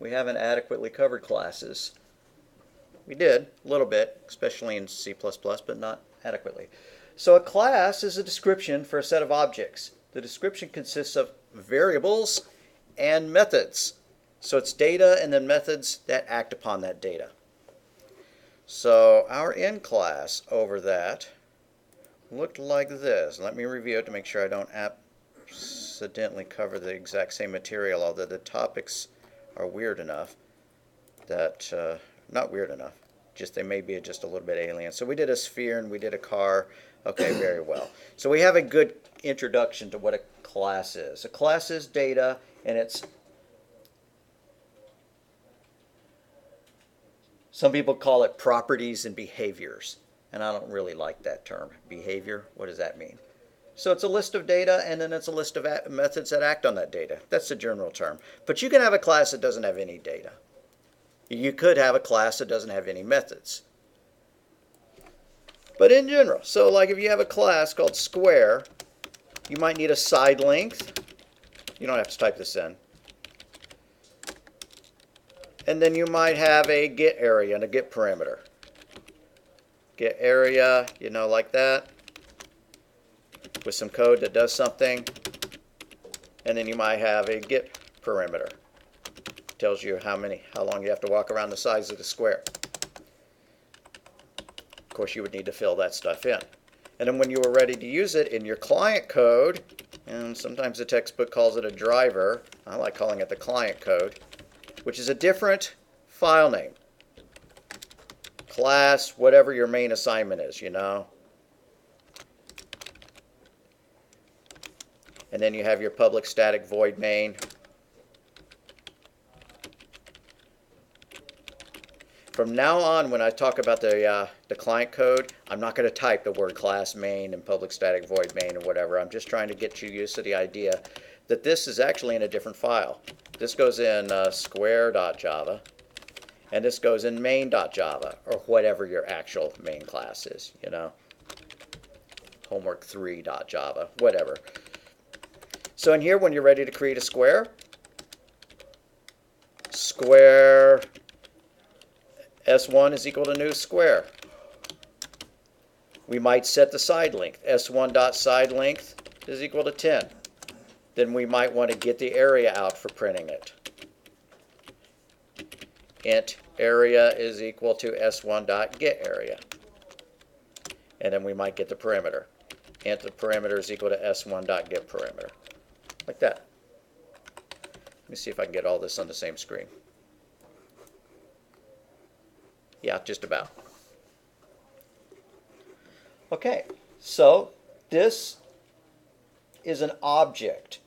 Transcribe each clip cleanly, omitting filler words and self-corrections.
we haven't adequately covered classes. We did, a little bit, especially in C++, but not adequately. So a class is a description for a set of objects. The description consists of variables and methods. So it's data and then methods that act upon that data. So our end class over that looked like this. Let me review it to make sure I don't accidentally cover the exact same material, although the topics are weird enough that, not weird enough, just they may be just a little bit alien. So we did a sphere and we did a car. Okay, very well. So we have a good introduction to what a class is. A class is data, and it's, some people call it properties and behaviors, and I don't really like that term. Behavior, what does that mean? So it's a list of data, and then it's a list of methods that act on that data. That's the general term. But you can have a class that doesn't have any data. You could have a class that doesn't have any methods. But in general, so like if you have a class called square, you might need a side length. You don't have to type this in. And then you might have a get area and a get parameter. Get area, you know, like that, with some code that does something. And then you might have a get parameter. Tells you how long you have to walk around the sides of the square. Of course, you would need to fill that stuff in. And then when you were ready to use it in your client code, and sometimes the textbook calls it a driver, I like calling it the client code, which is a different file name. Class, whatever your main assignment is, you know. And then you have your public static void main. From now on, when I talk about the client code, I'm not going to type the word class main and public static void main or whatever. I'm just trying to get you used to the idea that this is actually in a different file. This goes in square.java, and this goes in main.java, or whatever your actual main class is, you know. Homework3.java, whatever. So in here, when you're ready to create a square, square S1 is equal to new square. We might set the side length. S1.side length is equal to 10. Then we might want to get the area out for printing it. Int area is equal to S1.getArea. And then we might get the parameter. Int the parameter is equal to S1.getParameter. Like that. Let me see if I can get all this on the same screen. Yeah, just about. Okay, so this is an object.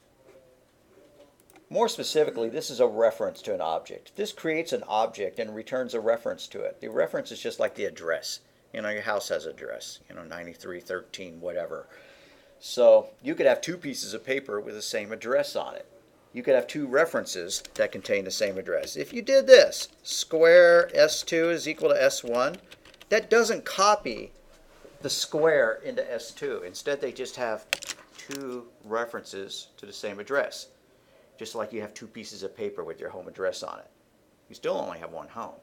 More specifically, this is a reference to an object. This creates an object and returns a reference to it. The reference is just like the address. You know, your house has an address, you know, 9313, whatever. So you could have two pieces of paper with the same address on it. You could have two references that contain the same address. If you did this, square S2 is equal to S1, that doesn't copy the square into S2. Instead, they just have two references to the same address. Just like you have two pieces of paper with your home address on it. You still only have one home.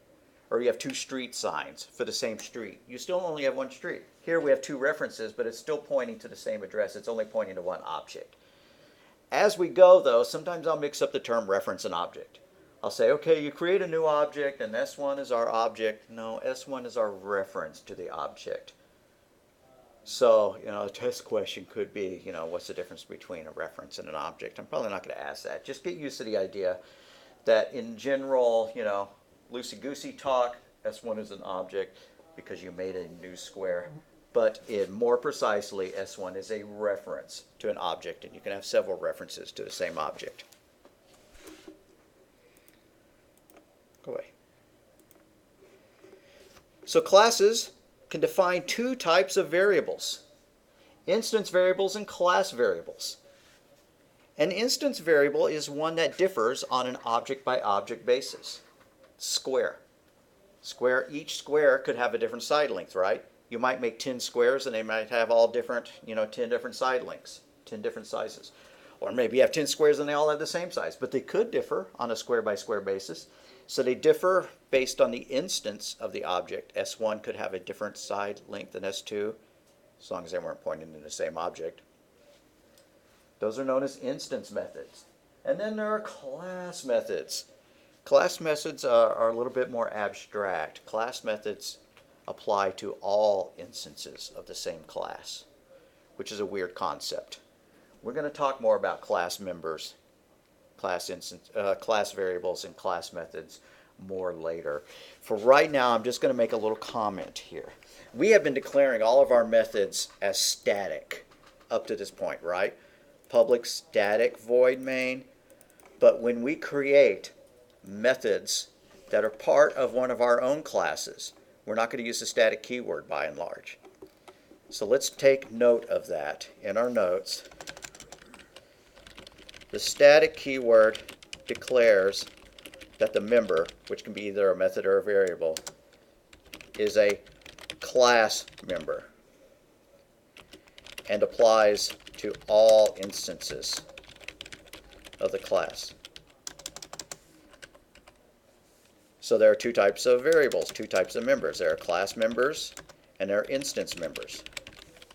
Or you have two street signs for the same street. You still only have one street. Here we have two references, but it's still pointing to the same address. It's only pointing to one object. As we go, though, sometimes I'll mix up the term reference and object. I'll say, okay, you create a new object, and S1 is our object. No, S1 is our reference to the object. So, you know, a test question could be, you know, what's the difference between a reference and an object? I'm probably not going to ask that. Just get used to the idea that in general, you know, loosey-goosey talk, S1 is an object because you made a new square. But more precisely, S1 is a reference to an object, and you can have several references to the same object. Go away. So classes can define two types of variables: instance variables and class variables. An instance variable is one that differs on an object-by-object basis. Square. Each square could have a different side length, right? You might make 10 squares and they might have all different, 10 different side lengths, 10 different sizes. Or maybe you have 10 squares and they all have the same size, but they could differ on a square by square basis. So they differ based on the instance of the object. S1 could have a different side length than S2, as long as they weren't pointing to the same object. Those are known as instance methods. And then there are class methods. Class methods are a little bit more abstract. Class methods apply to all instances of the same class, which is a weird concept. We're going to talk more about class members, class variables, and class methods more later. For right now, I'm just going to make a little comment here. We have been declaring all of our methods as static up to this point, right? Public static void main. But when we create methods that are part of one of our own classes, we're not going to use the static keyword by and large. So let's take note of that in our notes. The static keyword declares that the member, which can be either a method or a variable, is a class member and applies to all instances of the class. So there are two types of variables, two types of members. There are class members and there are instance members.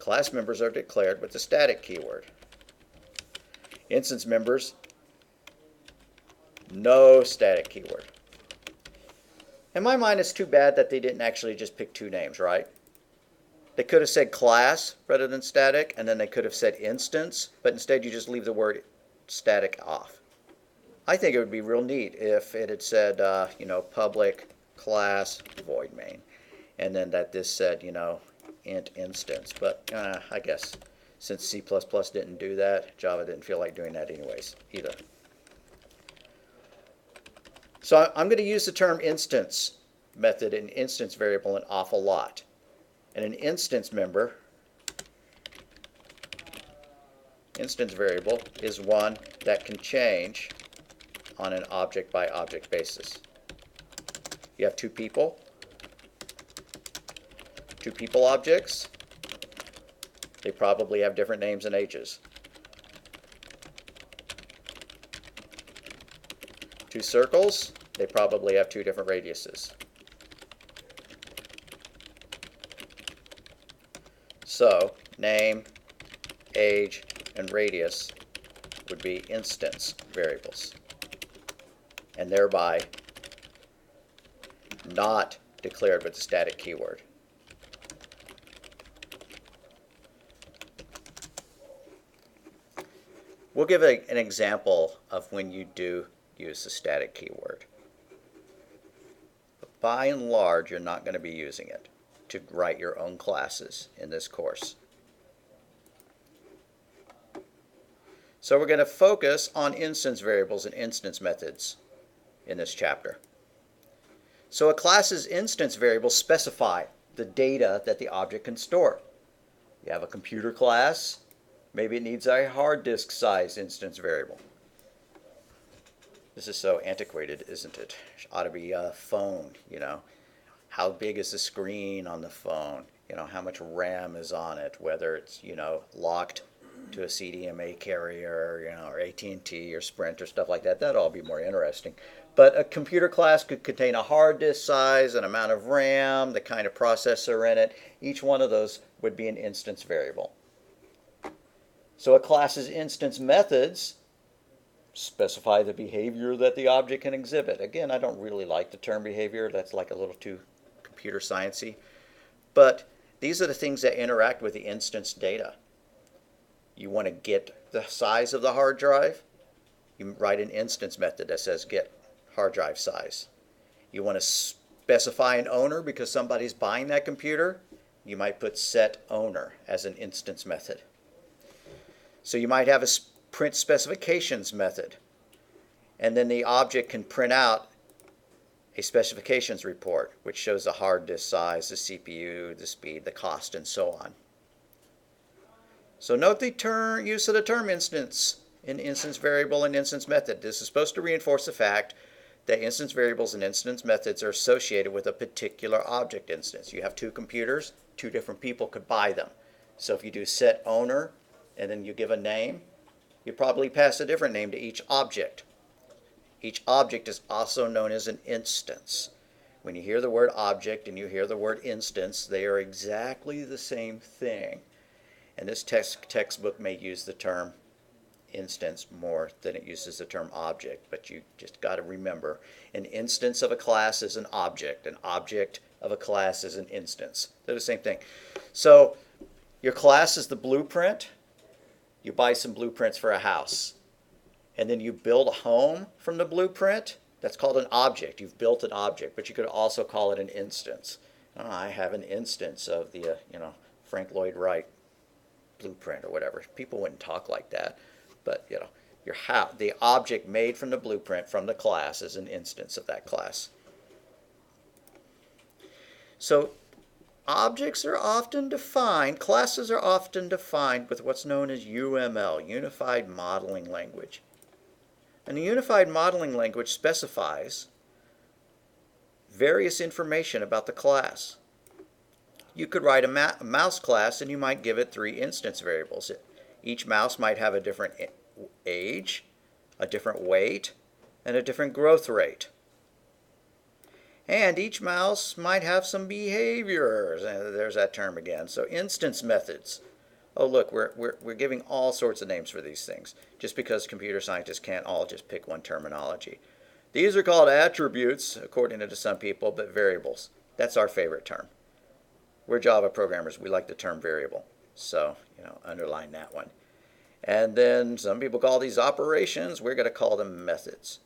Class members are declared with the static keyword. Instance members, no static keyword. In my mind, it's too bad that they didn't actually just pick two names, right? They could have said class rather than static, and then they could have said instance, but instead you just leave the word static off. I think it would be real neat if it had said, public class void main, and then that this said, int instance. But I guess since C++ didn't do that, Java didn't feel like doing that anyways either. So I'm going to use the term instance method and instance variable an awful lot. And an instance member, instance variable, is one that can change on an object by object basis. You have two people objects. They probably have different names and ages. Two circles, they probably have two different radiuses. So, name, age, and radius would be instance variables, and thereby not declared with the static keyword. We'll give an example of when you do use the static keyword. But by and large, you're not going to be using it to write your own classes in this course. So we're going to focus on instance variables and instance methods in this chapter. So a class's instance variables specify the data that the object can store. You have a computer class, maybe it needs a hard disk size instance variable. This is so antiquated, isn't it? It ought to be a phone, How big is the screen on the phone? How much RAM is on it? Whether it's, locked to a CDMA carrier, or AT&T or Sprint or stuff like that. That'd all be more interesting. But a computer class could contain a hard disk size, an amount of RAM, the kind of processor in it. Each one of those would be an instance variable. So a class's instance methods specify the behavior that the object can exhibit. Again, I don't really like the term behavior. That's like a little too computer sciencey. But these are the things that interact with the instance data. You want to get the size of the hard drive, you write an instance method that says get hard drive size. You want to specify an owner because somebody's buying that computer, you might put set owner as an instance method. So you might have a print specifications method, and then the object can print out a specifications report which shows the hard disk size, the CPU, the speed, the cost, and so on. So note the use of the term instance in instance variable and instance method. This is supposed to reinforce the fact that instance variables and instance methods are associated with a particular object instance. You have two computers, two different people could buy them. So if you do set owner and then you give a name, You probably pass a different name to each object. Each object is also known as an instance. When you hear the word object and you hear the word instance, they are exactly the same thing. And this textbook may use the term instance more than it uses the term object, but you just got to remember, an instance of a class is an object of a class is an instance. They're the same thing. So your class is the blueprint. You buy some blueprints for a house, and then you build a home from the blueprint. That's called an object. You've built an object, but you could also call it an instance. I have an instance of the Frank Lloyd Wright blueprint or whatever. People wouldn't talk like that, but the object made from the blueprint from the class is an instance of that class. So objects are often defined, classes are often defined with what's known as UML, Unified Modeling Language. And the Unified Modeling Language specifies various information about the class. You could write a mouse class and you might give it 3 instance variables. Each mouse might have a different age, a different weight, and a different growth rate. And each mouse might have some behaviors. And there's that term again. So instance methods. Oh, look, we're giving all sorts of names for these things, just because computer scientists can't all just pick one terminology. These are called attributes, according to some people, but variables. That's our favorite term. We're Java programmers. We like the term variable. So, underline that one. And then some people call these operations. We're going to call them methods.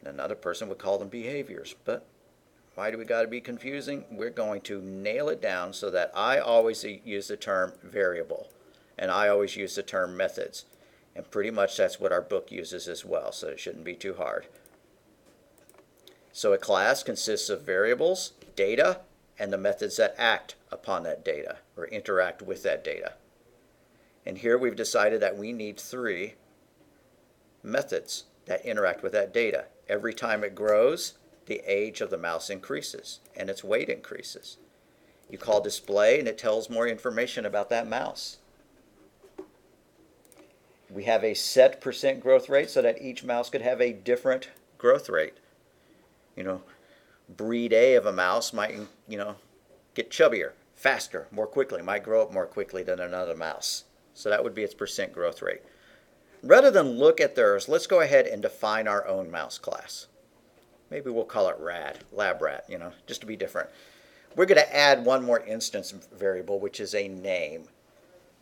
And another person would call them behaviors. But why do we got to be confusing? We're going to nail it down so that I always use the term variable, and I always use the term methods. And pretty much that's what our book uses as well, so it shouldn't be too hard. So a class consists of variables, data, and the methods that act upon that data or interact with that data. And here we've decided that we need 3 methods that interact with that data. Every time it grows, the age of the mouse increases and its weight increases. You call display and it tells more information about that mouse. We have a set % growth rate so that each mouse could have a different growth rate. Breed A of a mouse might, get chubbier, faster, more quickly, might grow up more quickly than another mouse. So that would be its % growth rate. Rather than look at theirs, let's go ahead and define our own mouse class. Maybe we'll call it lab rat, just to be different. We're going to add one more instance variable, which is a name.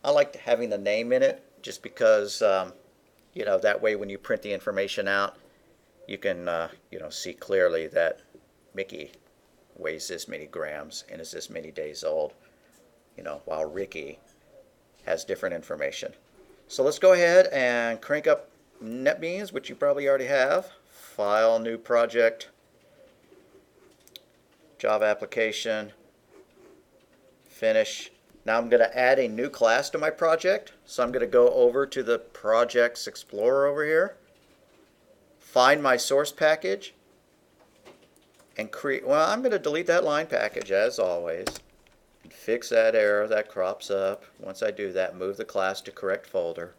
I like having the name in it just because, that way when you print the information out, you can, see clearly that Mickey weighs this many grams and is this many days old, while Ricky has different information. So let's go ahead and crank up Netbeans, which you probably already have. File, new project, Java application, finish. Now I'm going to add a new class to my project. So I'm going to go over to the Projects Explorer over here, find my source package, and create, I'm going to delete that line package as always, and fix that error that crops up. Once I do that, move the class to correct folder.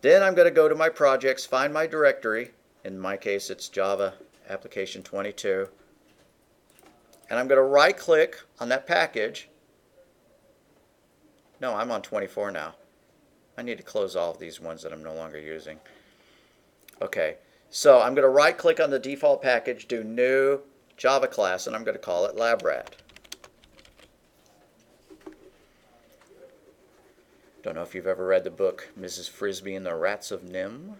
Then I'm going to go to my projects, find my directory. In my case, it's Java Application 22. And I'm going to right click on that package. No, I'm on 24 now. I need to close all of these ones that I'm no longer using. Okay, so I'm going to right click on the default package, do new Java class, and I'm going to call it LabRat. Don't know if you've ever read the book Mrs. Frisbee and the Rats of Nim.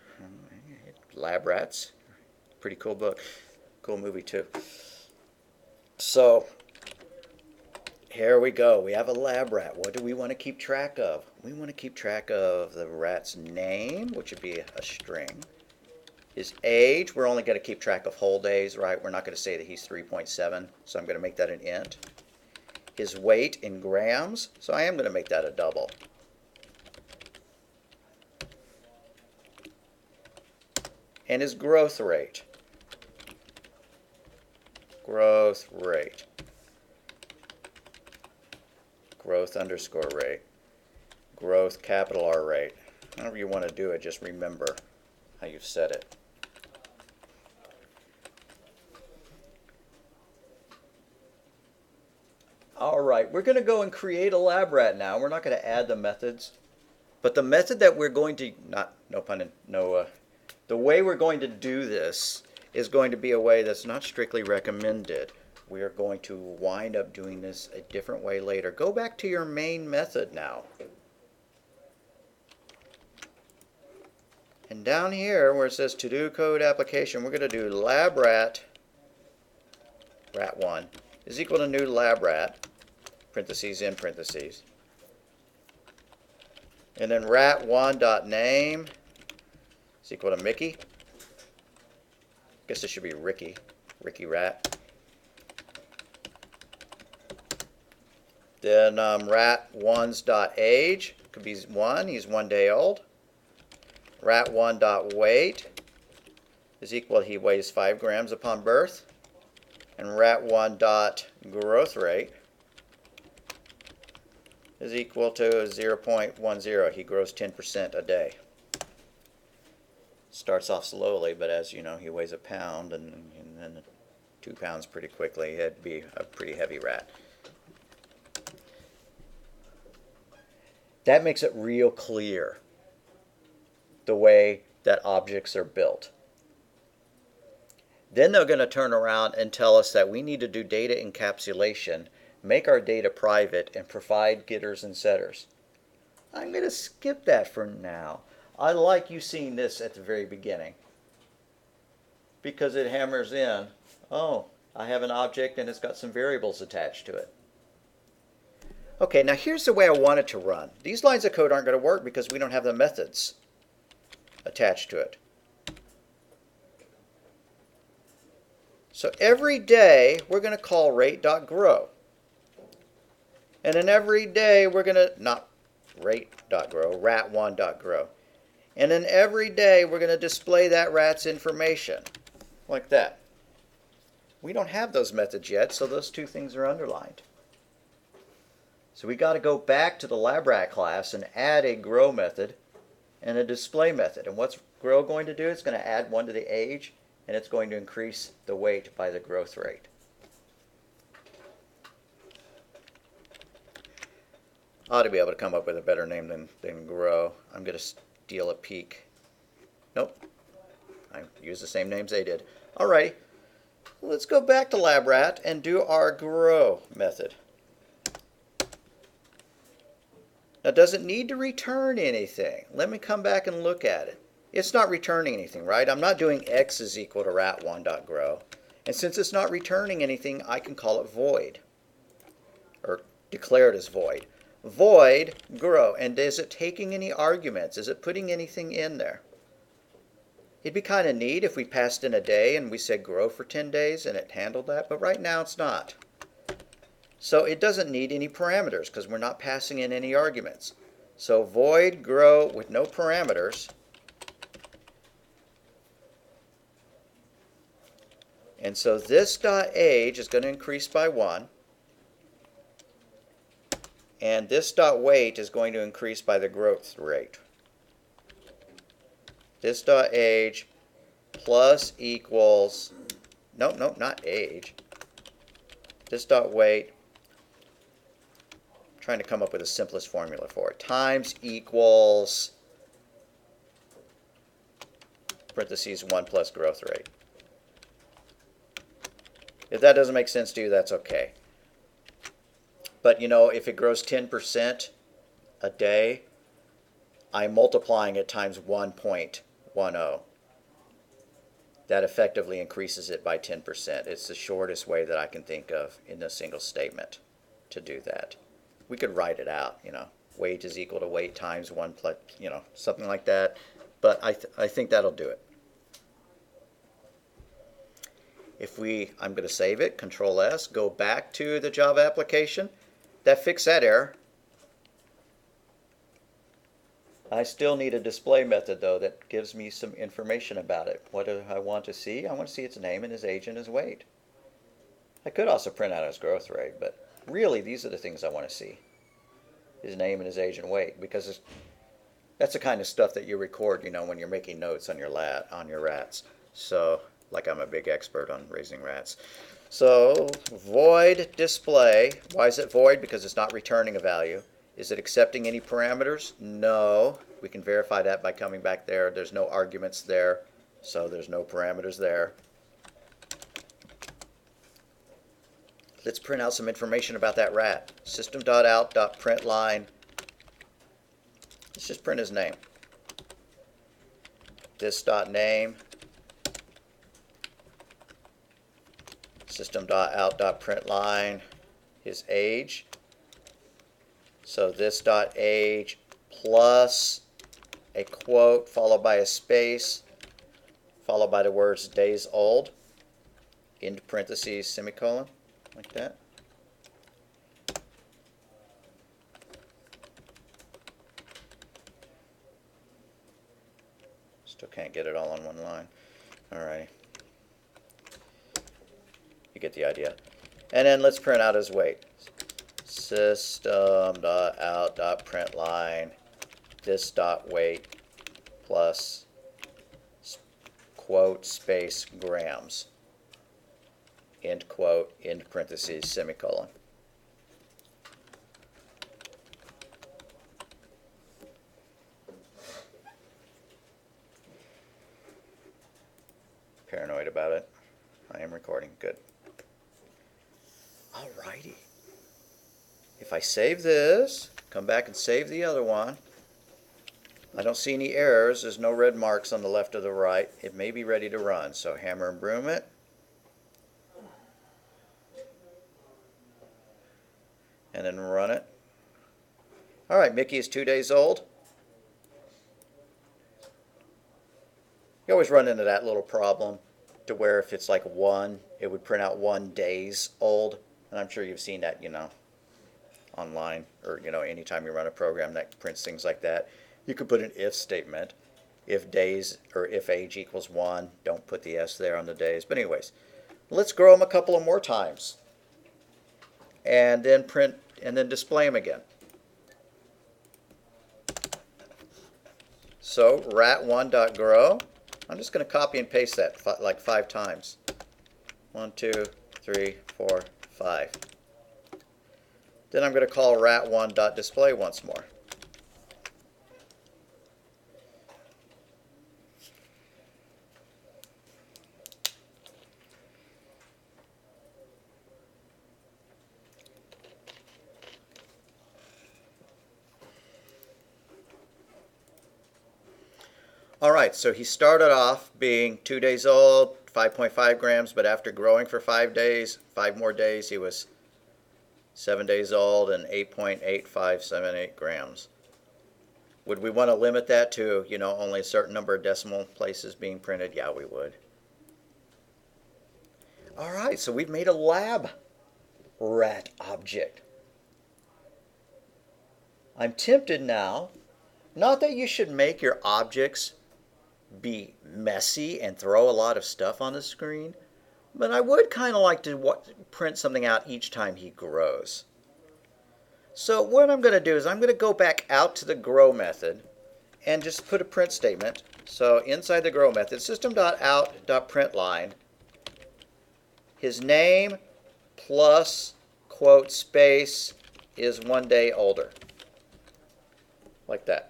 Lab Rats. Pretty cool book. Cool movie too. So here we go. We have a lab rat. What do we want to keep track of? We want to keep track of the rat's name, which would be a string. His age, we're only going to keep track of whole days, right? We're not going to say that he's 3.7, so I'm going to make that an int. His weight in grams, so I am going to make that a double. And his growth rate. Growth rate. Growth underscore rate. growth capital R rate. However you want to do it, just remember how you've set it. Alright, we're going to go and create a lab rat now. We're not going to add the methods. But the method that we're going to, the way we're going to do this is going to be a way that's not strictly recommended. We are going to wind up doing this a different way later. Go back to your main method now. And down here where it says to do code application, we're going to do lab rat, rat1 is equal to new lab rat, parentheses in parentheses. And then rat1.name is equal to Mickey. I guess this should be Ricky, Ricky rat. Then rat1's.age could be 1, he's 1 day old. Rat1.weight is equal, he weighs 5 grams upon birth. And rat1.growth rate is equal to 0.10. He grows 10% a day. Starts off slowly, but as you know, he weighs a pound, and then 2 pounds pretty quickly. He'd be a pretty heavy rat. That makes it real clear the way that objects are built. Then they're going to turn around and tell us that we need to do data encapsulation, make our data private, and provide getters and setters. I'm going to skip that for now. I like you seeing this at the very beginning because it hammers in, oh, I have an object and it's got some variables attached to it. Okay, now here's the way I want it to run. These lines of code aren't going to work because we don't have the methods attached to it. So every day we're going to call rate.grow. And then every day we're going to, not rate.grow, rat1.grow. And then every day we're going to display that rat's information, like that. We don't have those methods yet, so those two things are underlined. So we got to go back to the labrat class and add a grow method and a display method. And what's grow going to do? It's going to add 1 to the age, and it's going to increase the weight by the growth rate. I ought to be able to come up with a better name than grow. I'm going to steal a peek. Nope. I used the same names they did. Alright, let's go back to labrat and do our grow method. Now, does it need to return anything? Let me come back and look at it. It's not returning anything, right? I'm not doing x is equal to rat1.grow. And since it's not returning anything, I can call it void, or declare it as void. Void grow. And is it taking any arguments? Is it putting anything in there? It'd be kind of neat if we passed in a day and we said grow for 10 days and it handled that, but right now it's not. So it doesn't need any parameters because we're not passing in any arguments. So void grow with no parameters. And so this .age is going to increase by 1. And this .weight is going to increase by the growth rate. This .age plus equals, nope, not age. This .weight, trying to come up with the simplest formula for it, times equals, parentheses 1 plus growth rate. If that doesn't make sense to you, that's okay. But you know, if it grows 10% a day, I'm multiplying it times 1.10. That effectively increases it by 10%. It's the shortest way that I can think of in a single statement to do that. We could write it out, you know, weight is equal to weight times 1 plus, you know, something like that. But I think that'll do it. I'm going to save it, Control S, go back to the Java application. That fixed that error. I still need a display method, though, that gives me some information about it. What do I want to see? I want to see its name and its age and its weight. I could also print out its growth rate, but really these are the things I want to see. his name and his age and weight, because that's the kind of stuff that you record, when you're making notes on your rats. So, like I'm a big expert on raising rats. So, void display. Why is it void? Because it's not returning a value. Is it accepting any parameters? No. We can verify that by coming back there. There's no arguments there, so there's no parameters there. Let's print out some information about that rat. System.out.println. Let's just print his name. This.name. System.out.println his age. So this.age plus a quote followed by a space followed by the words days old, into parentheses, semicolon, like that. Still can't get it all on one line. Alrighty. You get the idea. And then let's print out his weight. System.out.println this.weight plus quote space grams, end quote, end parentheses, semicolon. Paranoid about it. I am recording. Good. Alrighty. If I save this, come back and save the other one. I don't see any errors. There's no red marks on the left or the right. It may be ready to run. So hammer and broom it. And then run it. Alright, Mickey is 2 days old. You always run into that little problem to where if it's like 1, it would print out 1 days old. And I'm sure you've seen that, online or, anytime you run a program that prints things like that. You could put an if statement. If days or if age equals 1, don't put the S there on the days. But anyways, let's grow them a couple of more times. And then print and then display them again. So rat1.grow. I'm just going to copy and paste that like 5 times. 1, 2, 3, 4, 5. Then I'm going to call rat1.display once more. Alright, so he started off being 2 days old, 5.5 grams, but after growing for 5 days, 5 more days, he was 7 days old and 8.8578 grams. Would we want to limit that to, only a certain number of decimal places being printed? Yeah, we would. Alright, so we've made a lab rat object. I'm tempted now, not that you should make your objects be messy and throw a lot of stuff on the screen, but I would kind of like to print something out each time he grows. So what I'm going to do is I'm going to go back out to the grow method and just put a print statement. So inside the grow method, system.out.println his name plus quote space is 1 day older. Like that.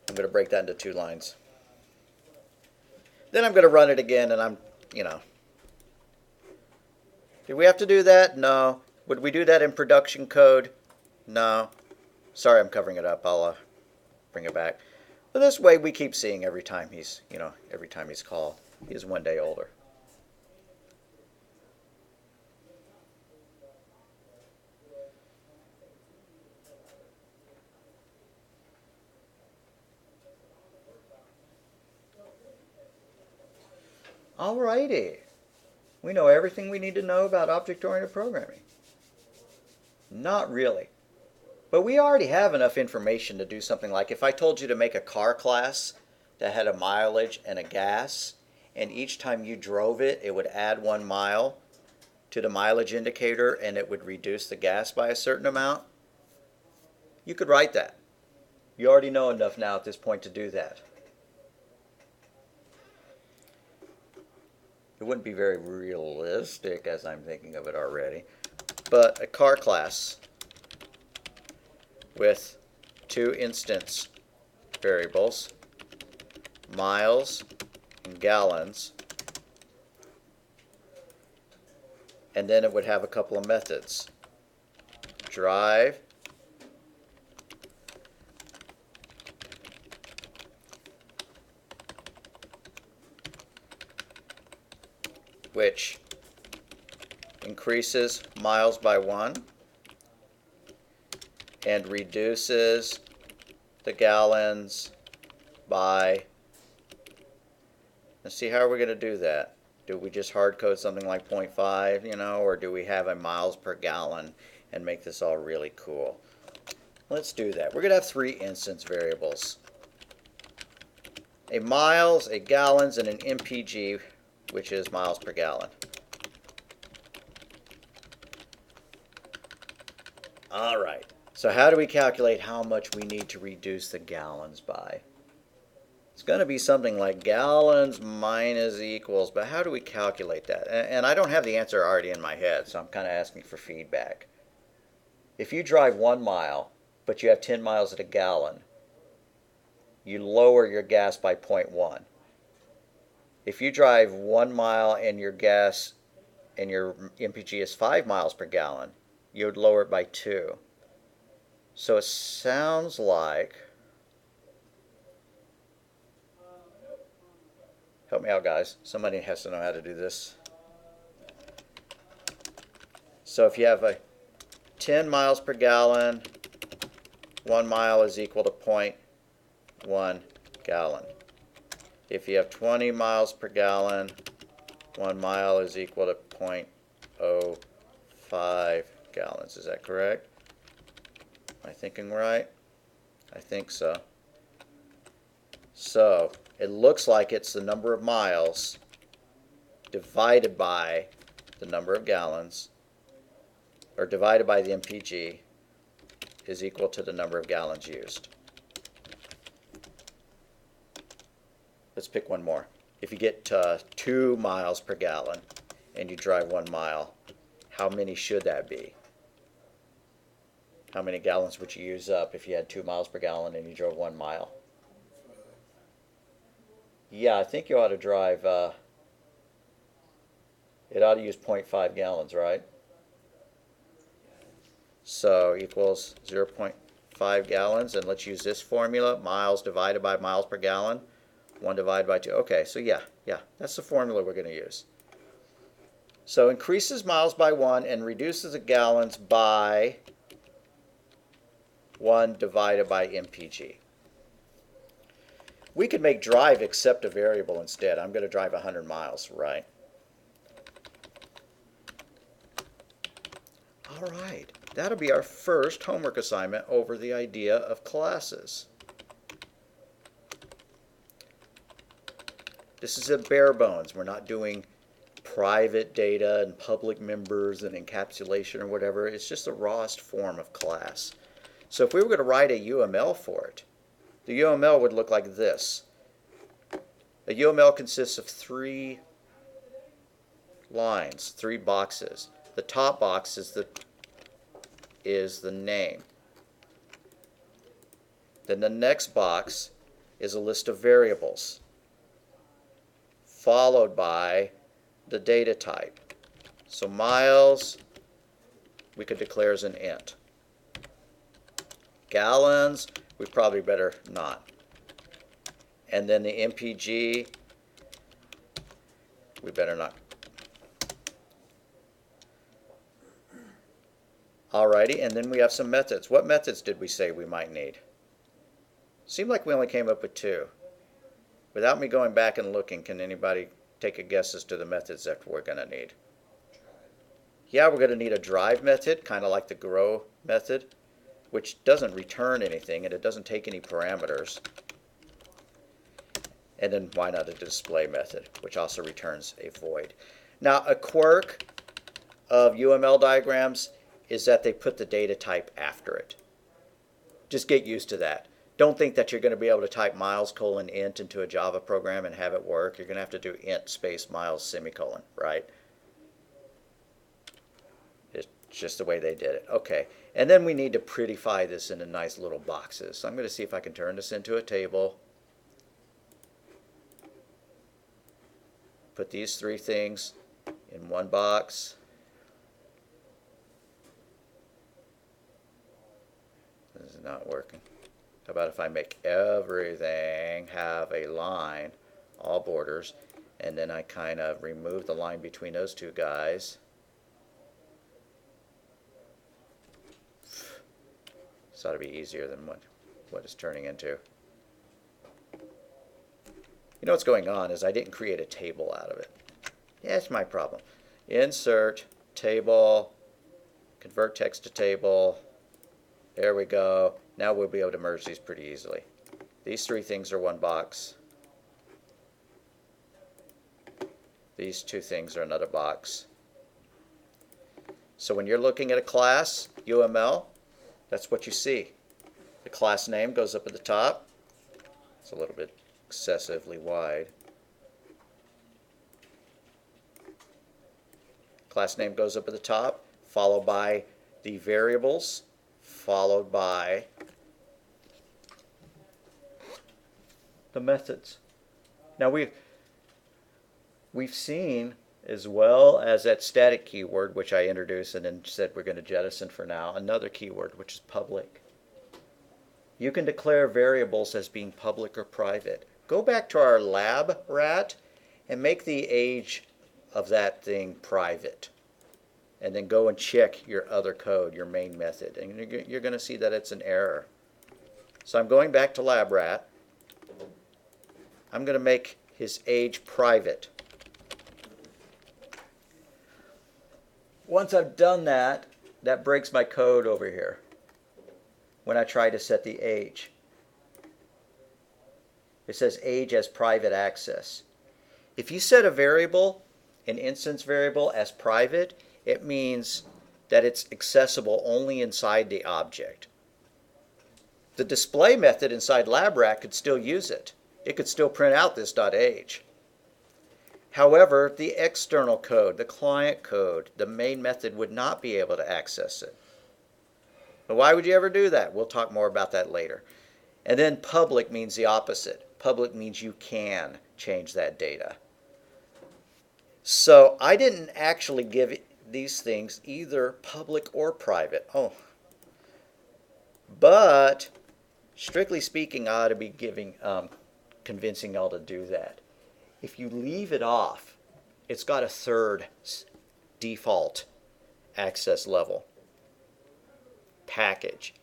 I'm going to break that into 2 lines. Then I'm going to run it again and Did we have to do that? No. Would we do that in production code? No. Sorry, I'm covering it up. I'll bring it back. But this way we keep seeing every time he's, every time he's called. He is 1 day older. Alrighty. We know everything we need to know about object-oriented programming. Not really. But we already have enough information to do something like if I told you to make a car class that had a mileage and a gas, and each time you drove it, it would add 1 mile to the mileage indicator and it would reduce the gas by a certain amount, you could write that. You already know enough now at this point to do that. It wouldn't be very realistic as I'm thinking of it already, but a car class with two instance variables, miles and gallons, and then it would have a couple of methods. Drive, which increases miles by 1 and reduces the gallons by, let's see, how are we going to do that? Do we just hard code something like 0.5, you know, or do we have a miles per gallon and make this all really cool? Let's do that. We're going to have 3 instance variables. A miles, a gallons, and an MPG, which is miles per gallon. All right. So how do we calculate how much we need to reduce the gallons by? It's going to be something like gallons minus equals, but how do we calculate that? And I don't have the answer already in my head, so I'm kind of asking for feedback. If you drive 1 mile, but you have 10 miles at a gallon, you lower your gas by 0.1. If you drive 1 mile and your gas and your MPG is 5 miles per gallon, you would lower it by 2. So it sounds like, help me out guys, somebody has to know how to do this. So if you have a 10 miles per gallon, 1 mile is equal to 0.1 gallon. If you have 20 miles per gallon, 1 mile is equal to 0.05 gallons. Is that correct? Am I thinking right? I think so. So it looks like it's the number of miles divided by the number of gallons, or divided by the MPG, is equal to the number of gallons used. Let's pick one more. If you get 2 miles per gallon and you drive 1 mile, how many should that be? How many gallons would you use up if you had 2 miles per gallon and you drove 1 mile? Yeah, I think you ought to drive, it ought to use 0.5 gallons, right? So equals 0.5 gallons, and let's use this formula, miles divided by miles per gallon. 1 divided by 2. Okay, so yeah, that's the formula we're going to use. So increases miles by 1 and reduces the gallons by 1 divided by MPG. We could make drive accept a variable instead. I'm going to drive 100 miles, right? All right, that'll be our first homework assignment over the idea of classes. This is a bare bones. We're not doing private data and public members and encapsulation or whatever. It's just the rawest form of class. So if we were going to write a UML for it, the UML would look like this. A UML consists of 3 lines, 3 boxes. The top box is the name. Then the next box is a list of variables, followed by the data type. So miles, we could declare as an int. Gallons, we probably better not. And then the MPG, we better not. Alrighty, and then we have some methods. What methods did we say we might need? Seemed like we only came up with 2. Without me going back and looking, can anybody take a guess as to the methods that we're going to need? Yeah, we're going to need a drive method, kind of like the grow method, which doesn't return anything and it doesn't take any parameters. And then why not a display method, which also returns a void. Now a quirk of UML diagrams is that they put the data type after it. Just get used to that. Don't think that you're going to be able to type miles:\int into a Java program and have it work. You're going to have to do int space miles semicolon, right? It's just the way they did it. Okay, and then we need to prettify this into nice little boxes. So I'm going to see if I can turn this into a table. Put these three things in one box. This is not working. How about if I make everything have a line, all borders, and then I kind of remove the line between those two guys. This ought to be easier than what it's turning into. You know what's going on is I didn't create a table out of it. Yeah, that's my problem. Insert, table, convert text to table. There we go. Now we'll be able to merge these pretty easily. These three things are one box. These two things are another box. So when you're looking at a class, UML, that's what you see. The class name goes up at the top. It's a little bit excessively wide. Class name goes up at the top, followed by the variables, followed by the methods. Now we've seen, as well as that static keyword, which I introduced and then said we're going to jettison for now, another keyword, which is public. You can declare variables as being public or private. Go back to our lab rat and make the age of that thing private. And then go and check your other code, your main method. And you're going to see that it's an error. So I'm going back to lab rat. I'm going to make his age private. Once I've done that, that breaks my code over here when I try to set the age. It says age as private access. If you set a variable, an instance variable, as private, it means that it's accessible only inside the object. The display method inside LabRat could still use it. It could still print out this .age. However, the external code, the client code, the main method would not be able to access it. But why would you ever do that? We'll talk more about that later. And then public means the opposite. Public means you can change that data. So I didn't actually give these things either public or private. But strictly speaking, I ought to be convincing y'all to do that. If you leave it off, it's got a third default access level. Package.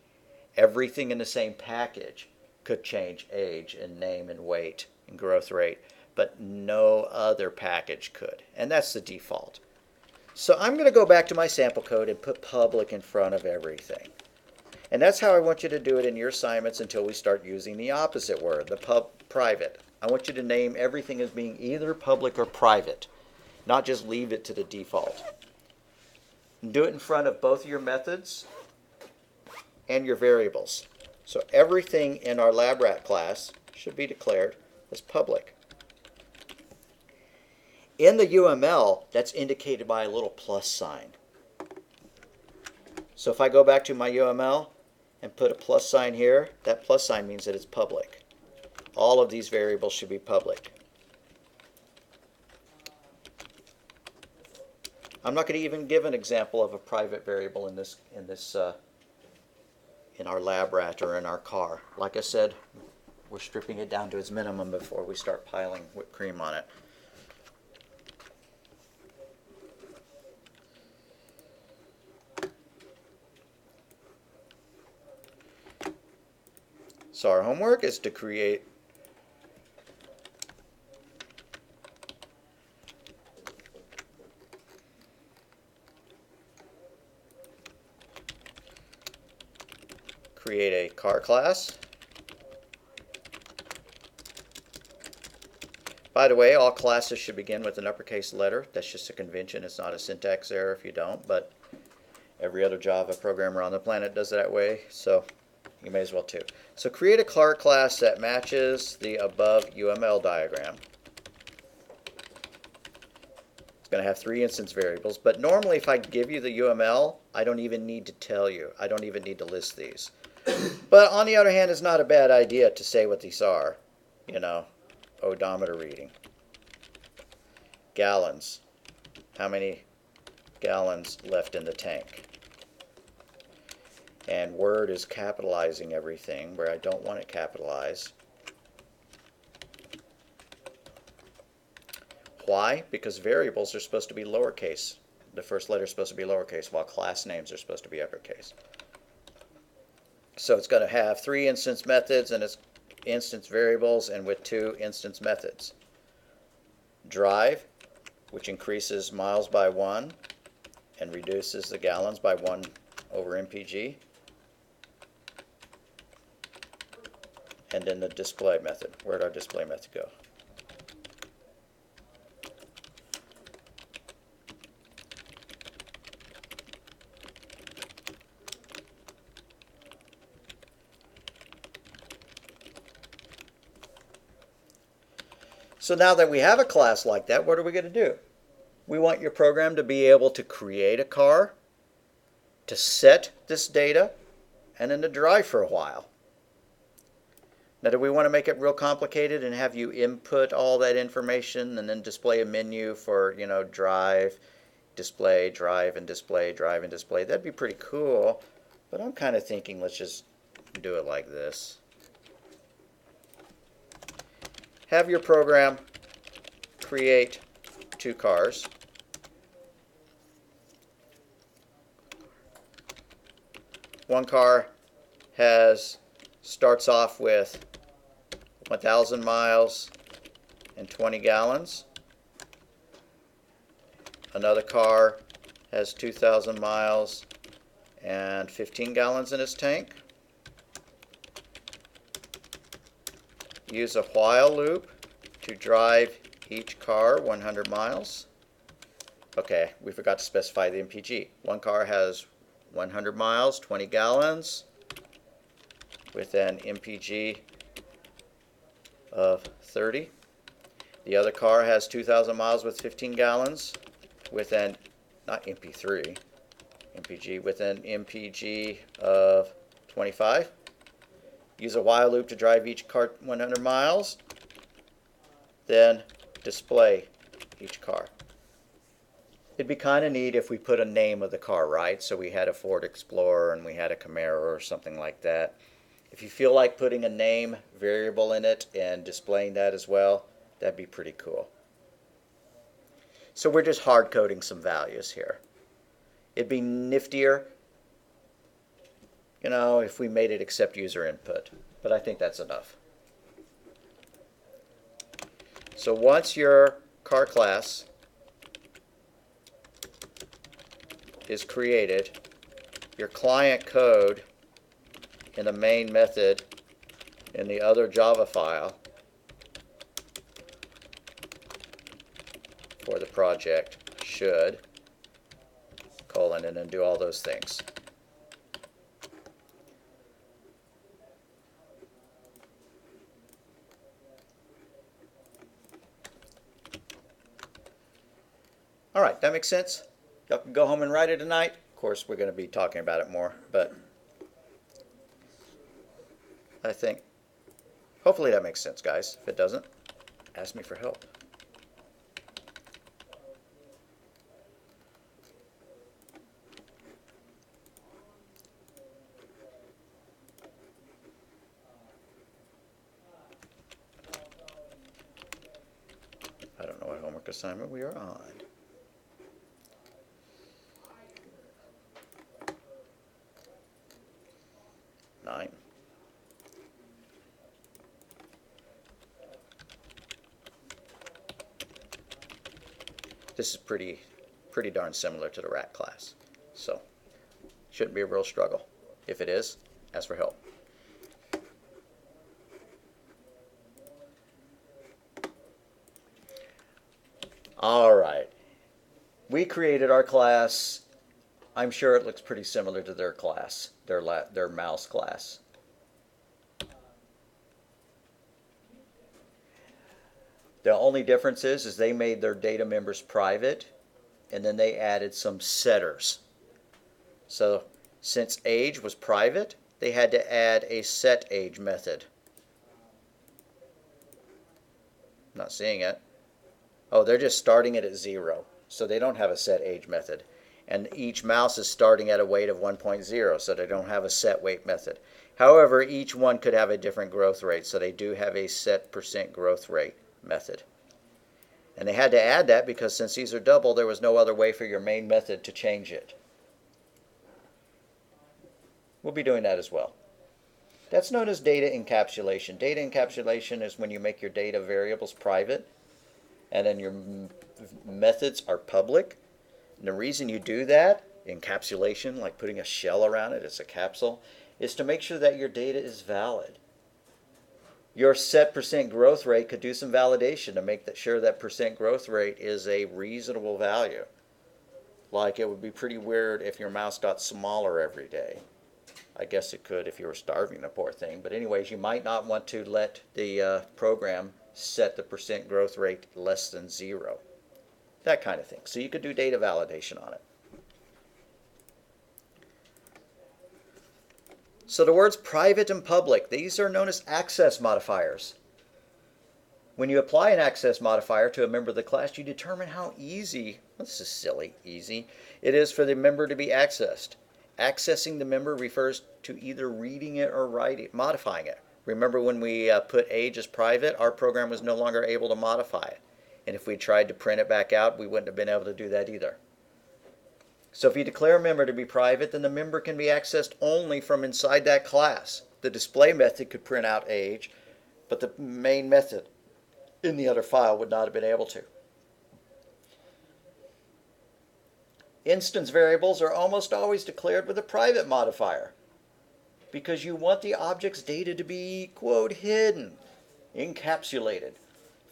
Everything in the same package could change age and name and weight and growth rate, but no other package could. And that's the default. So I'm going to go back to my sample code and put public in front of everything. And that's how I want you to do it in your assignments until we start using the opposite word, the private. I want you to name everything as being either public or private, not just leave it to the default. And do it in front of both your methods and your variables. So everything in our LabRat class should be declared as public. In the UML, that's indicated by a little plus sign. So if I go back to my UML and put a plus sign here, that plus sign means that it's public. All of these variables should be public. I'm not going to even give an example of a private variable in our LabRat or in our car. Like I said, we're stripping it down to its minimum before we start piling whipped cream on it. So our homework is to create a car class, By the way, all classes should begin with an uppercase letter. That's just a convention. It's not a syntax error if you don't, but every other Java programmer on the planet does it that way, so you may as well too. So create a car class that matches the above UML diagram. It's going to have 3 instance variables, but normally if I give you the UML, I don't even need to tell you. I don't even need to list these. But on the other hand, it's not a bad idea to say what these are. You know, odometer reading. Gallons. How many gallons left in the tank? And Word is capitalizing everything where I don't want it capitalized. Why? Because variables are supposed to be lowercase. The first letter is supposed to be lowercase, while class names are supposed to be uppercase. So it's going to have 3 instance methods and its instance variables, and with 2 instance methods. Drive, which increases miles by 1 and reduces the gallons by 1 over MPG. And then the display method. Where'd our display method go? So now that we have a class like that, what are we going to do? We want your program to be able to create a car, to set this data, and then to drive for a while. Now, do we want to make it real complicated and have you input all that information and then display a menu for, you know, drive, display, drive, and display, drive, and display? That'd be pretty cool, but I'm kind of thinking let's just do it like this. Have your program create 2 cars. One car starts off with 1,000 miles and 20 gallons. Another car has 2,000 miles and 15 gallons in its tank. Use a while loop to drive each car 100 miles. Okay, we forgot to specify the MPG. One car has 100 miles, 20 gallons, with an MPG of 30. The other car has 2,000 miles with 15 gallons, with an, not MP3, MPG, with an MPG of 25. Use a while loop to drive each car 100 miles. Then display each car. It'd be kind of neat if we put a name of the car, right? So we had a Ford Explorer and we had a Camaro or something like that. If you feel like putting a name variable in it and displaying that as well, that'd be pretty cool. So we're just hard coding some values here. It'd be niftier, you know, if we made it accept user input, but I think that's enough. So once your car class is created, your client code in the main method in the other Java file for the project should, colon, and then do all those things. All right, that makes sense? Y'all can go home and write it tonight. Of course, we're going to be talking about it more, but I think, hopefully that makes sense, guys. If it doesn't, ask me for help. I don't know what homework assignment we are on. This is pretty darn similar to the rat class, so shouldn't be a real struggle. If it is, ask for help. All right. We created our class. I'm sure it looks pretty similar to their class, their mouse class. The only difference is they made their data members private, and then they added some setters. So since age was private, they had to add a set age method. Not seeing it. Oh, they're just starting it at 0. So they don't have a set age method. And each mouse is starting at a weight of 1.0, so they don't have a set weight method. However, each one could have a different growth rate, so they do have a set % growth rate method. And they had to add that because since these are double, there was no other way for your main method to change it. We'll be doing that as well. That's known as data encapsulation. Data encapsulation is when you make your data variables private, and then your methods are public. And the reason you do that, encapsulation, like putting a shell around it, it's a capsule, is to make sure that your data is valid. Your set % growth rate could do some validation to make sure that % growth rate is a reasonable value. Like it would be pretty weird if your mouse got smaller every day. I guess it could if you were starving the poor thing. But anyways, you might not want to let the program set the % growth rate less than 0. That kind of thing. So you could do data validation on it. So the words private and public, these are known as access modifiers. When you apply an access modifier to a member of the class, you determine how easy, this is silly, easy, it is for the member to be accessed. Accessing the member refers to either reading it or modifying it. Remember when we put age as private, our program was no longer able to modify it. And if we tried to print it back out, we wouldn't have been able to do that either. So if you declare a member to be private, then the member can be accessed only from inside that class. The display method could print out age, but the main method in the other file would not have been able to. Instance variables are almost always declared with a private modifier because you want the object's data to be, quote, hidden, encapsulated.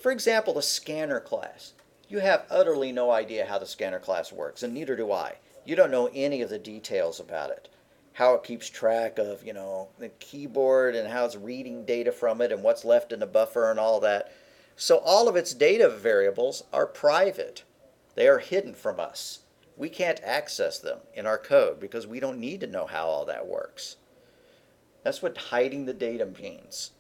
For example, the scanner class. You have utterly no idea how the scanner class works, and neither do I. You don't know any of the details about it. How it keeps track of, the keyboard and how it's reading data from it and what's left in the buffer and all that. So all of its data variables are private. They are hidden from us. We can't access them in our code because we don't need to know how all that works. That's what hiding the data means.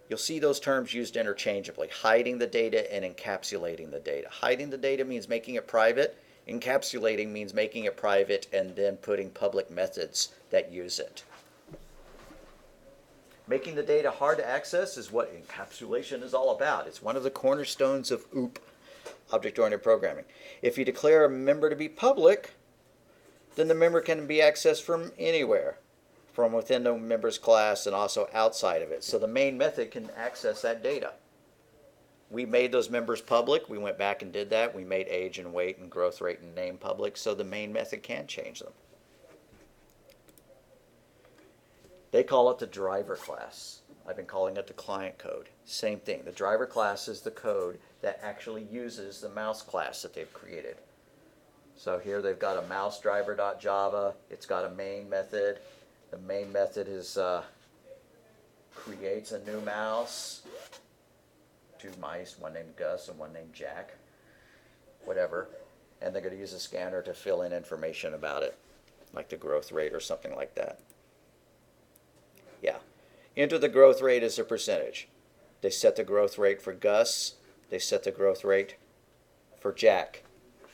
You'll see those terms used interchangeably, hiding the data and encapsulating the data. Hiding the data means making it private. Encapsulating means making it private and then putting public methods that use it. Making the data hard to access is what encapsulation is all about. It's one of the cornerstones of OOP, object-oriented programming. If you declare a member to be public, then the member can be accessed from anywhere, from within the member's class and also outside of it. So the main method can access that data. We made those members public. We went back and did that. We made age and weight and growth rate and name public, so the main method can change them. They call it the driver class. I've been calling it the client code. Same thing. The driver class is the code that actually uses the mouse class that they've created. So here they've got a mouse driver.java. It's got a main method. The main method is creates a new mouse. 2 mice, one named Gus and one named Jack. Whatever. And they're going to use a scanner to fill in information about it, like the growth rate or something like that. Yeah. Enter the growth rate as a percentage. They set the growth rate for Gus. They set the growth rate for Jack.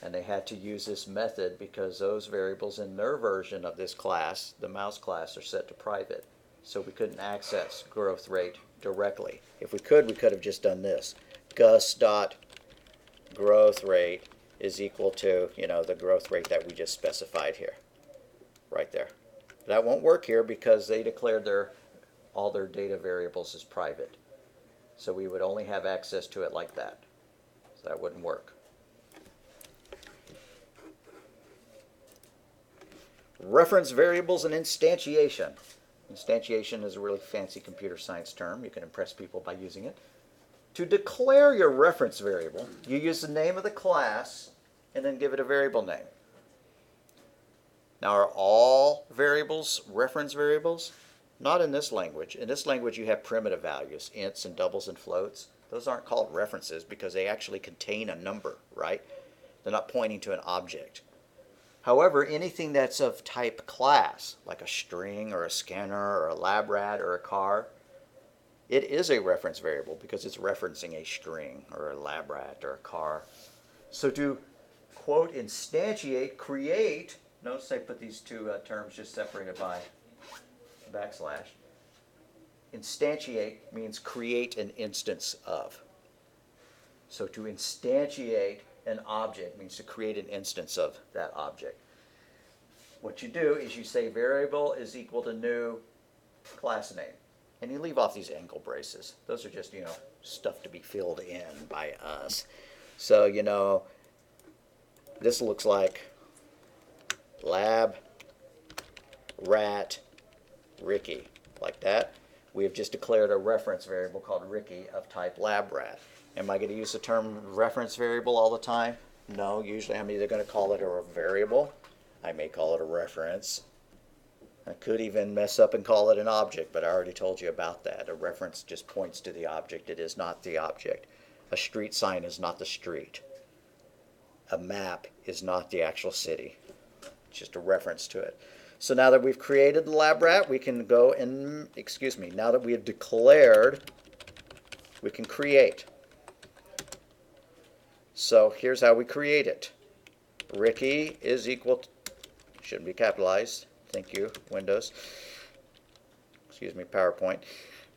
And they had to use this method because those variables in their version of this class, the mouse class, are set to private. So we couldn't access growth rate directly. If we could have just done this. Gus.growth rate is equal to, the growth rate that we just specified here. Right there. That won't work here because they declared all their data variables as private. So we would only have access to it like that. So that wouldn't work. Reference variables and instantiation. Instantiation is a really fancy computer science term. You can impress people by using it. To declare your reference variable, you use the name of the class and then give it a variable name. Now, are all variables reference variables? Not in this language. In this language, you have primitive values, ints and doubles and floats. Those aren't called references because they actually contain a number, right? They're not pointing to an object. However, anything that's of type class, like a string or a scanner or a lab rat or a car, it is a reference variable because it's referencing a string or a lab rat or a car. So to, quote, instantiate, create, notice I put these two terms just separated by backslash. Instantiate means create an instance of. So to instantiate an object means to create an instance of that object. What you do is you say variable is equal to new class name. And you leave off these ankle braces. Those are just, stuff to be filled in by us. So, this looks like lab rat Ricky, like that. We have just declared a reference variable called Ricky of type lab rat. Am I going to use the term reference variable all the time? No, usually I'm either going to call it a variable. I may call it a reference. I could even mess up and call it an object, but I already told you about that. A reference just points to the object. It is not the object. A street sign is not the street. A map is not the actual city. It's just a reference to it. So now that we've created the lab rat, we can go and, now that we have declared, we can create. So here's how we create it. Ricky is equal to, shouldn't be capitalized. Thank you, Windows. PowerPoint.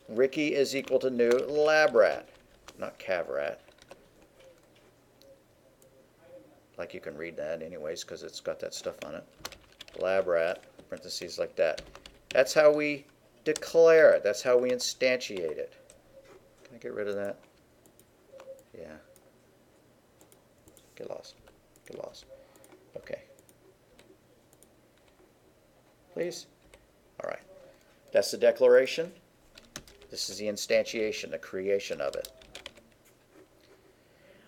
Ricky is equal to new lab rat, not cav rat. Like you can read that anyways because it's got that stuff on it. Lab rat, parentheses like that. That's how we declare it. That's how we instantiate it. Can I get rid of that? Yeah. Get lost. Okay. Please? All right. That's the declaration. This is the instantiation, the creation of it.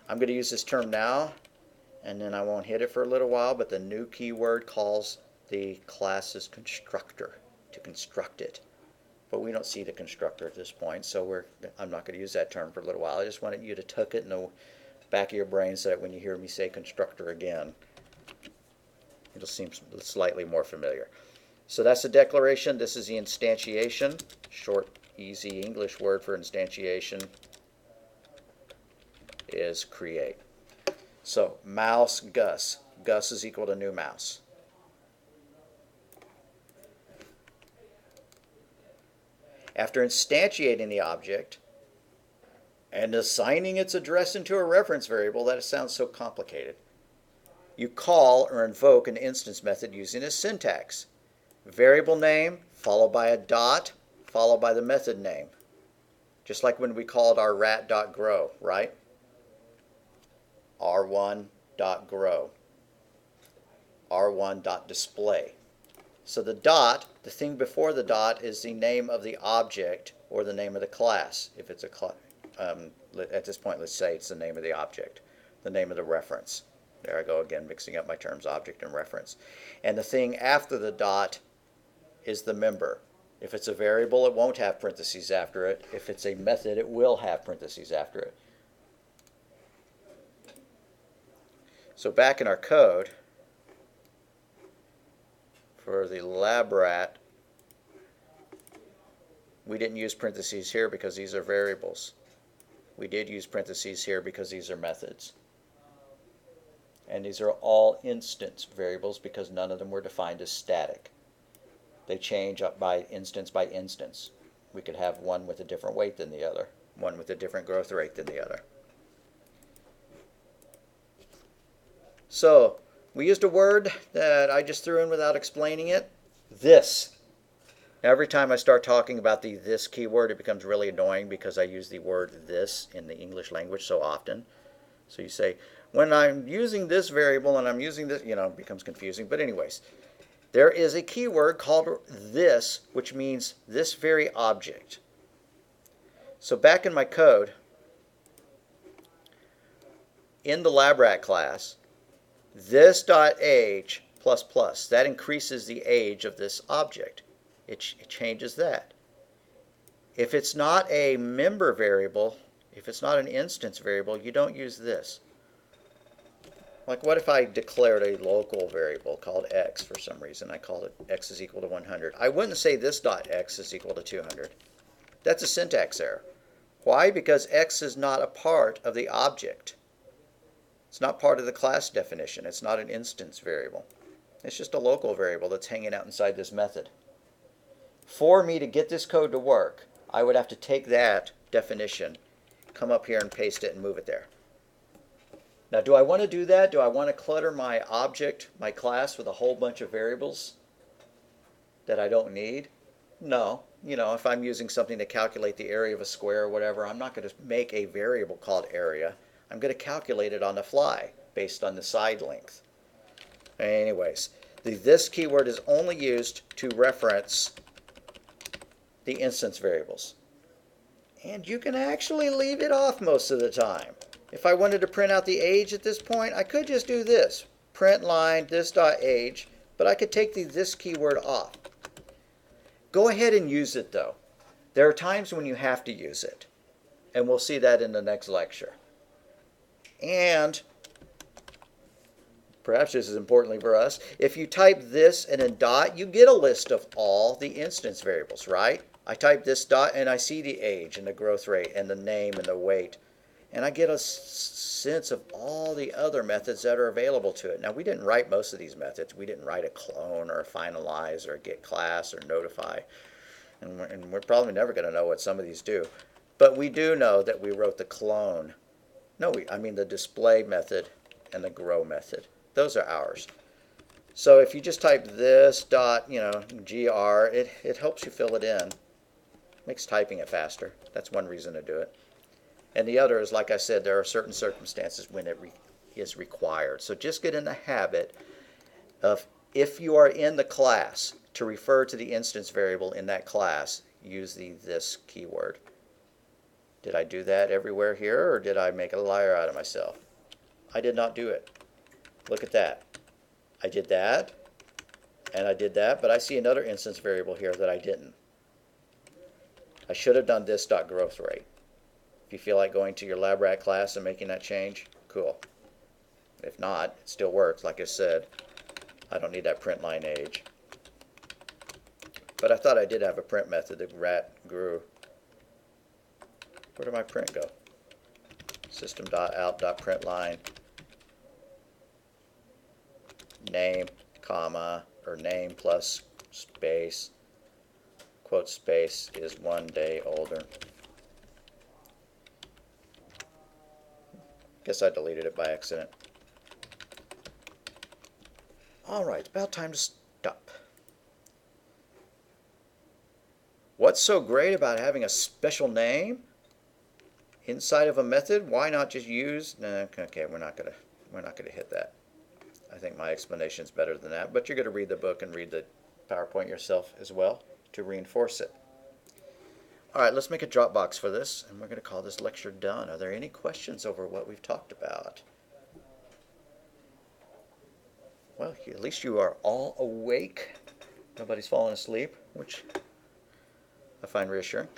I'm going to use this term now, and then I won't hit it for a little while, but the new keyword calls the class's constructor to construct it. But we don't see the constructor at this point, so I'm not going to use that term for a little while. I just wanted you to tuck it in the back of your brain so that when you hear me say constructor again, it'll seem slightly more familiar. So that's the declaration. This is the instantiation. Short, easy English word for instantiation is create. So mouse Gus. Gus is equal to new mouse. After instantiating the object and assigning its address into a reference variable, that sounds so complicated, you call or invoke an instance method using a syntax. Variable name followed by a dot followed by the method name. Just like when we called our rat.grow, right? r1.grow, r1.display. So the dot, the thing before the dot, is the name of the object or the name of the class. If it's at this point, let's say it's the name of the object, the name of the reference. There I go again, mixing up my terms, object and reference. And the thing after the dot is the member. If it's a variable, it won't have parentheses after it. If it's a method, it will have parentheses after it. So back in our code, for the lab rat, we didn't use parentheses here because these are variables. We did use parentheses here because these are methods. And these are all instance variables because none of them were defined as static. They change up by instance. We could have one with a different weight than the other, one with a different growth rate than the other. So we used a word that I just threw in without explaining it. This. Every time I start talking about the this keyword, it becomes really annoying because I use the word this in the English language so often. So you say, when I'm using this variable and I'm using this, it becomes confusing. But anyways, there is a keyword called this, which means this very object. So back in my code, in the LabRat class, this dot age plus plus, that increases the age of this object. It changes that. If it's not a member variable, if it's not an instance variable, you don't use this. Like what if I declared a local variable called x for some reason? I called it x is equal to 100. I wouldn't say this dot x is equal to 200. That's a syntax error. Why? Because x is not a part of the object. It's not part of the class definition. It's not an instance variable. It's just a local variable that's hanging out inside this method. For me to get this code to work, I would have to take that definition, come up here and paste it and move it there. Now, do I want to do that? Do I want to clutter my object, my class, with a whole bunch of variables that I don't need? No. You know, if I'm using something to calculate the area of a square or whatever, I'm not going to make a variable called area. I'm going to calculate it on the fly based on the side length. Anyways, the this keyword is only used to reference the instance variables. And you can actually leave it off most of the time. If I wanted to print out the age at this point, I could just do this. Print line this dot age, but I could take the this keyword off. Go ahead and use it though. There are times when you have to use it. And we'll see that in the next lecture. And perhaps this is importantly for us, if you type this and then dot, you get a list of all the instance variables, right? I type this dot and I see the age and the growth rate and the name and the weight. And I get a sense of all the other methods that are available to it. Now, we didn't write most of these methods. We didn't write a clone or a finalize or a get class or notify. And we're probably never going to know what some of these do. But we do know that we wrote the clone. No, I mean the display method and the grow method. Those are ours. So if you just type this dot, gr, it helps you fill it in. Makes typing it faster. That's one reason to do it. And the other is, like I said, there are certain circumstances when it is required. So just get in the habit of, if you are in the class, to refer to the instance variable in that class, use the this keyword. Did I do that everywhere here, or did I make a liar out of myself? I did not do it. Look at that. I did that, and I did that, but I see another instance variable here that I didn't. I should have done this dot growth rate. If you feel like going to your LabRat class and making that change, cool. If not, it still works. Like I said, I don't need that print line age. But I thought I did have a print method that rat grew. Where did my print go? System.out.println name, comma, or name plus space, quote space, is 1 day older. Guess I deleted it by accident. All right, about time to stop. What's so great about having a special name inside of a method? Why not just use? No, okay, we're not gonna hit that. I think my explanation is better than that, but you're going to read the book and read the PowerPoint yourself as well to reinforce it. All right, let's make a Dropbox for this, and we're going to call this lecture done. Are there any questions over what we've talked about? Well, at least you are all awake. Nobody's fallen asleep, which I find reassuring.